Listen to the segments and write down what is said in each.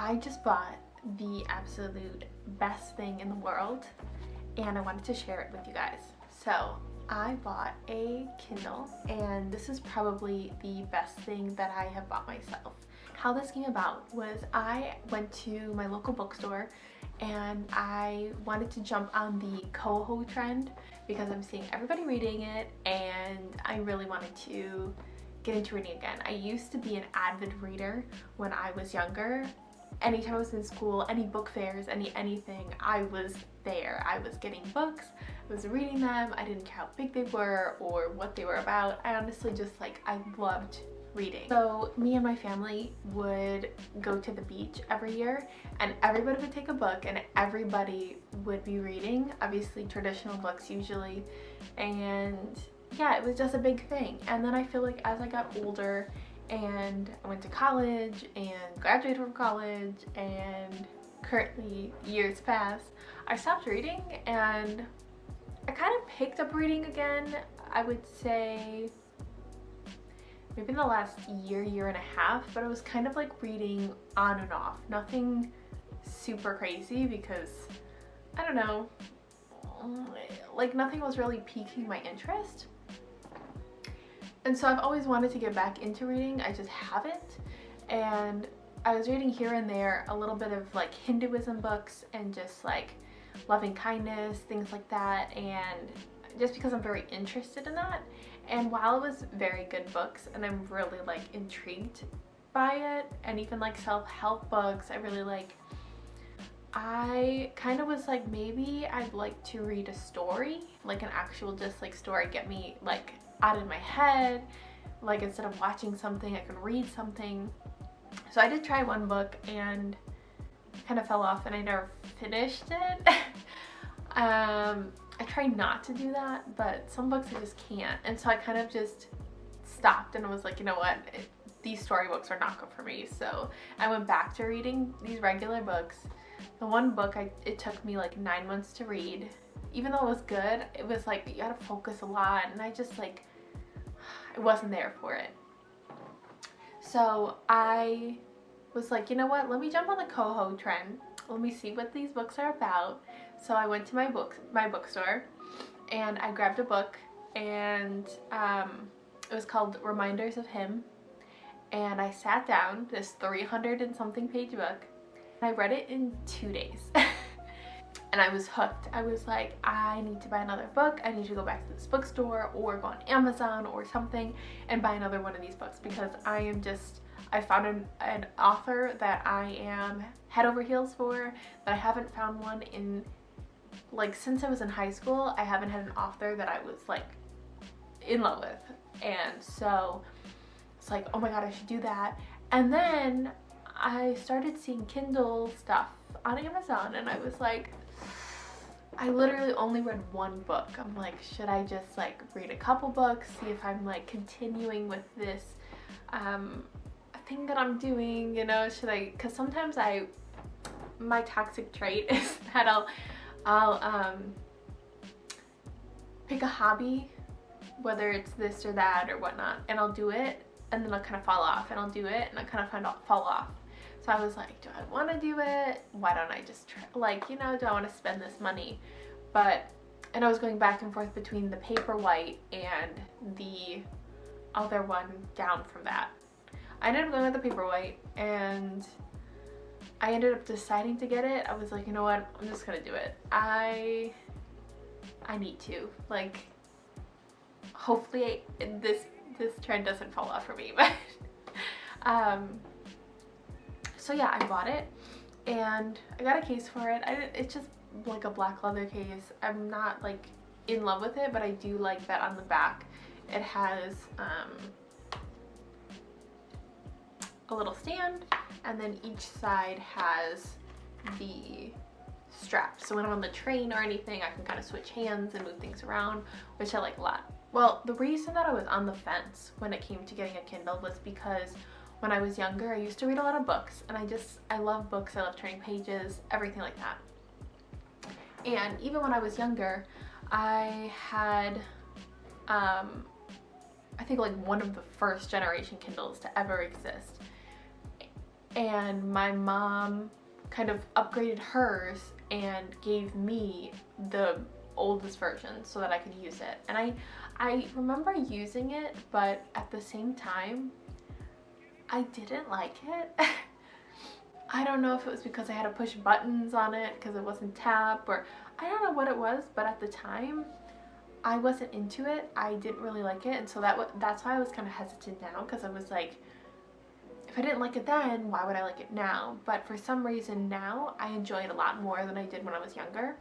I just bought the absolute best thing in the world and I wanted to share it with you guys. So I bought a Kindle and this is probably the best thing that I have bought myself. How this came about was I went to my local bookstore and I wanted to jump on the Koho trend because I'm seeing everybody reading it and I really wanted to get into reading again. I used to be an avid reader when I was younger. Anytime I was in school, any book fairs, anything, I was there. I was getting books, I was reading them. I didn't care how big they were or what they were about. I honestly just I loved reading. So me and my family would go to the beach every year and everybody would take a book and everybody would be reading, obviously traditional books usually, and yeah, it was just a big thing. And then I feel like as I got older and I went to college and graduated from college and currently years passed, I stopped reading and I kind of picked up reading again, I would say maybe in the last year and a half, but it was kind of like reading on and off. Nothing super crazy because, I don't know, like nothing was really piquing my interest. And so I've always wanted to get back into reading, I just haven't. And I was reading here and there a little bit of like Hinduism books and just like loving kindness, things like that, and just because I'm very interested in that. And while it was very good books and I'm really like intrigued by it, and even like self-help books I really like, I kind of was like, maybe I'd like to read a story, like an actual just like story, get me like out of my head, like instead of watching something I could read something. So I did try one book and kind of fell off and I never finished it. I try not to do that, but some books I just can't, and so I kind of just stopped and was like, you know what, these storybooks are not good for me. So I went back to reading these regular books. The one book it took me like 9 months to read. Even though it was good, it was like you gotta focus a lot and I just like, I wasn't there for it. So I was like, you know what, let me jump on the Koho trend. Let me see what these books are about. So I went to my bookstore and I grabbed a book, and it was called Reminders of Him, and I sat down, this 300 and something page book, and I read it in 2 days. And I was hooked. I was like, I need to buy another book. I need to go back to this bookstore or go on Amazon or something and buy another one of these books because I found an author that I am head over heels for, that I haven't found one in, like, since I was in high school. I haven't had an author that I was like in love with, and so it's like, oh my god, I should do that. And then I started seeing Kindle stuff on Amazon and I was like, I literally only read one book. I'm like, should I just like read a couple books, see if I'm like continuing with this thing that I'm doing, you know, should I, because sometimes my toxic trait is that I'll pick a hobby, whether it's this or that or whatnot, and I'll do it and then I'll kind of fall off, and I'll do it and I kind of fall off. So I was like, do I want to do it? Why don't I just try, like, you know, do I want to spend this money? And I was going back and forth between the Paperwhite and the other one down from that. I ended up going with the Paperwhite and I ended up deciding to get it. I was like, you know what, I'm just gonna do it. I need to, like, hopefully this trend doesn't fall off for me, but so yeah, I bought it and I got a case for it. It's just like a black leather case. I'm not like in love with it, but I do like that on the back it has a little stand, and then each side has the strap. So when I'm on the train or anything, I can kind of switch hands and move things around, which I like a lot. Well, the reason that I was on the fence when it came to getting a Kindle was because when I was younger, I used to read a lot of books, and I love books, I love turning pages, everything like that. And even when I was younger, I had, I think like one of the first generation Kindles to ever exist. and my mom kind of upgraded hers and gave me the oldest version so that I could use it. And I remember using it, but at the same time, I didn't like it. I don't know if it was because I had to push buttons on it because it wasn't tap, or I don't know what it was, but at the time I wasn't into it. I didn't really like it, and so that's why I was kind of hesitant now, because I was like, if I didn't like it then, why would I like it now? But for some reason now I enjoy it a lot more than I did when I was younger.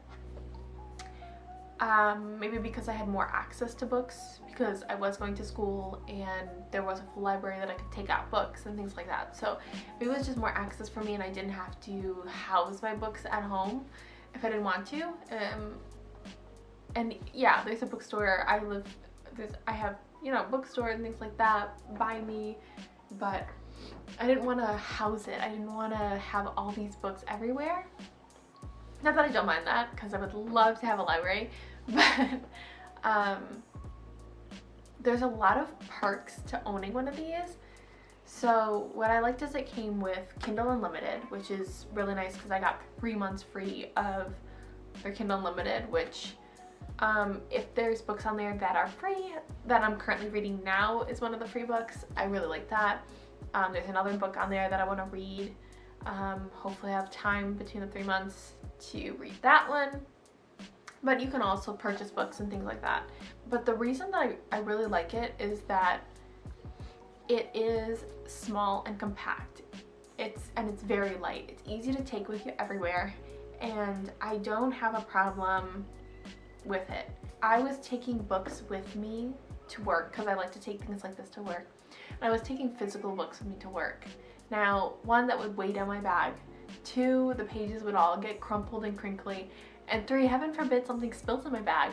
Maybe because I had more access to books, because I was going to school and there was a full library that I could take out books and things like that. So it was just more access for me, and I didn't have to house my books at home if I didn't want to. And yeah, there's a bookstore I have, you know, bookstores and things like that by me, but I didn't want to house it. I didn't want to have all these books everywhere. Not that I don't mind that, because I would love to have a library, but there's a lot of perks to owning one of these. So what I liked is it came with Kindle Unlimited, which is really nice because I got 3 months free of their Kindle Unlimited, which if there's books on there that are free, that I'm currently reading now is one of the free books. I really like that. There's another book on there that I want to read. Hopefully I have time between the 3 months to read that one. But you can also purchase books and things like that. But the reason that I really like it is that it is small and compact. It's very light. It's easy to take with you everywhere, and I don't have a problem with it. I was taking books with me to work because I like to take things like this to work. And I was taking physical books with me to work. Now, 1, that would weigh down my bag. 2, the pages would all get crumpled and crinkly. And 3, heaven forbid something spills in my bag.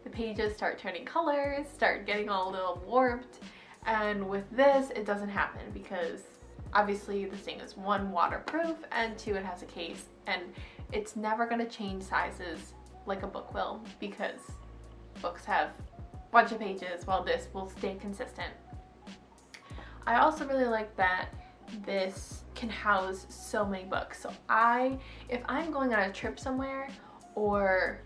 The pages start turning colors, start getting all a little warped. And with this, it doesn't happen because obviously this thing is 1, waterproof, and 2, it has a case. And it's never going to change sizes like a book will, because books have a bunch of pages while this will stay consistent. I also really like that this can house so many books. So if I'm going on a trip somewhere, or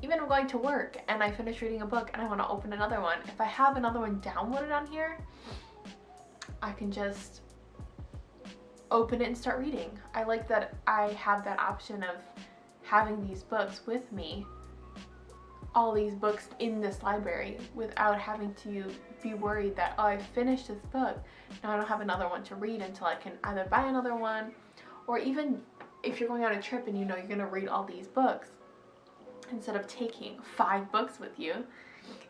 even I'm going to work and I finish reading a book and I want to open another one, if I have another one downloaded on here, I can just open it and start reading. I like that I have that option of having these books with me, all these books in this library, without having to be worried that, oh, I finished this book, now I don't have another one to read until I can either buy another one, or even if you're going on a trip and you know you're going to read all these books, instead of taking 5 books with you,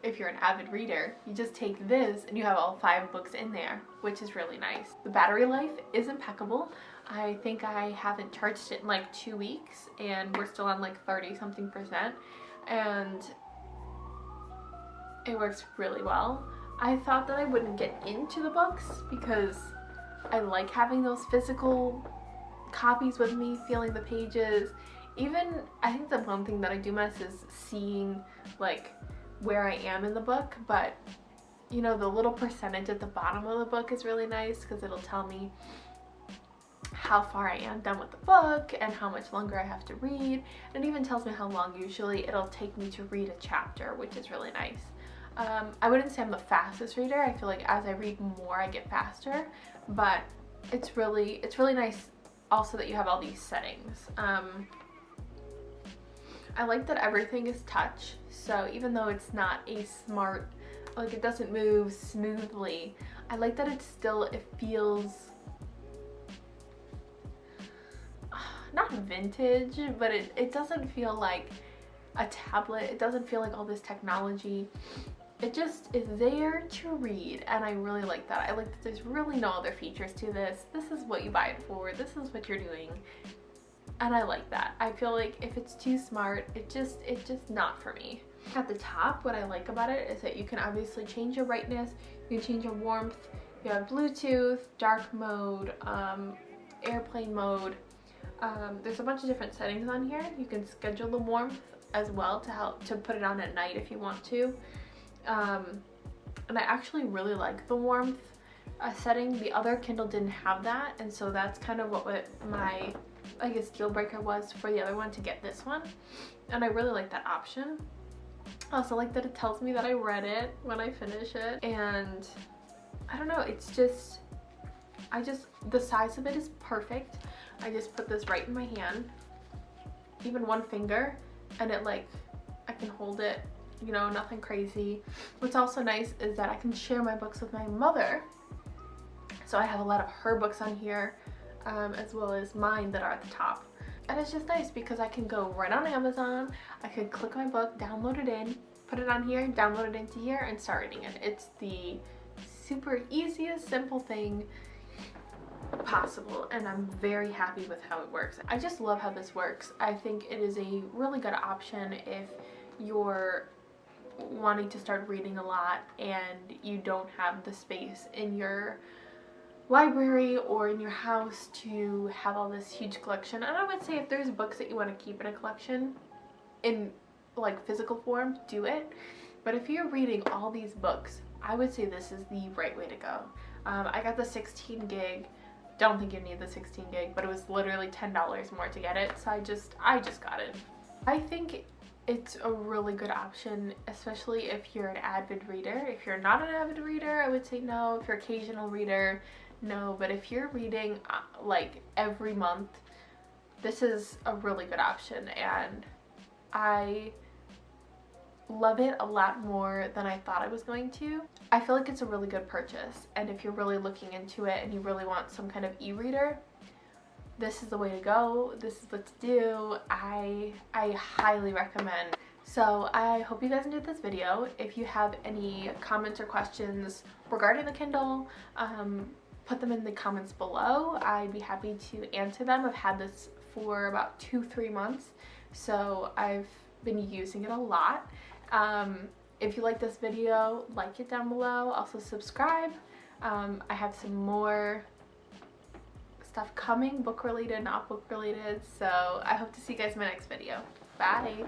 if you're an avid reader, you just take this and you have all 5 books in there, which is really nice. The battery life is impeccable. I think I haven't charged it in like 2 weeks and we're still on like 30-something%, and it works really well. I thought that I wouldn't get into the books because I like having those physical copies with me, feeling the pages. Even, I think the one thing that I do miss is seeing like where I am in the book, but you know, the little percentage at the bottom of the book is really nice because it'll tell me how far I am done with the book and how much longer I have to read. It even tells me how long usually it'll take me to read a chapter, which is really nice. I wouldn't say I'm the fastest reader. I feel like as I read more, I get faster, but it's really nice also that you have all these settings. I like that everything is touch, so even though it's not a smart, like it doesn't move smoothly, I like that it feels not vintage, but it doesn't feel like a tablet. It doesn't feel like all this technology. It just is there to read, and I really like that. I like that there's really no other features to this. This is what you buy it for. This is what you're doing. And I like that. I feel like if it's too smart, it's just not for me. At the top, what I like about it is that you can obviously change your brightness, you can change your warmth, you have Bluetooth, dark mode, airplane mode. There's a bunch of different settings on here. You can schedule the warmth as well to put it on at night if you want to. And I actually really like the warmth setting. The other Kindle didn't have that, and so that's kind of what my, I guess, deal breaker was for the other one to get this one. And I really like that option. I also like that it tells me that I read it when I finish it, and I don't know, it's just, the size of it is perfect. I just put this right in my hand, even one finger, and it like, I can hold it, you know, nothing crazy. What's also nice is that I can share my books with my mother. So I have a lot of her books on here, as well as mine that are at the top. And it's just nice because I can go right on Amazon, I could click my book, download it in, put it on here, download it into here, and start reading it. It's the super easiest, simple thing possible, and I'm very happy with how it works. I just love how this works. I think it is a really good option if you're wanting to start reading a lot and you don't have the space in your library or in your house to have all this huge collection. And I would say if there's books that you want to keep in a collection in like physical form, do it. But if you're reading all these books, I would say this is the right way to go. I got the 16 gig. Don't think you need the 16 gig, but it was literally $10 more to get it, so I just got it. I think it's a really good option, especially if you're an avid reader. If you're not an avid reader, I would say no. If you're an occasional reader, no. But if you're reading like every month, this is a really good option, and I love it a lot more than I thought I was going to. I feel like it's a really good purchase, and if you're really looking into it and you really want some kind of e-reader, this is the way to go. This is what to do. I highly recommend. So I hope you guys enjoyed this video. If you have any comments or questions regarding the Kindle, put them in the comments below. I'd be happy to answer them. I've had this for about 2-3 months, so I've been using it a lot. If you like this video, like it down below. Also subscribe. I have some more stuff coming, book related, not book related. So I hope to see you guys in my next video. Bye.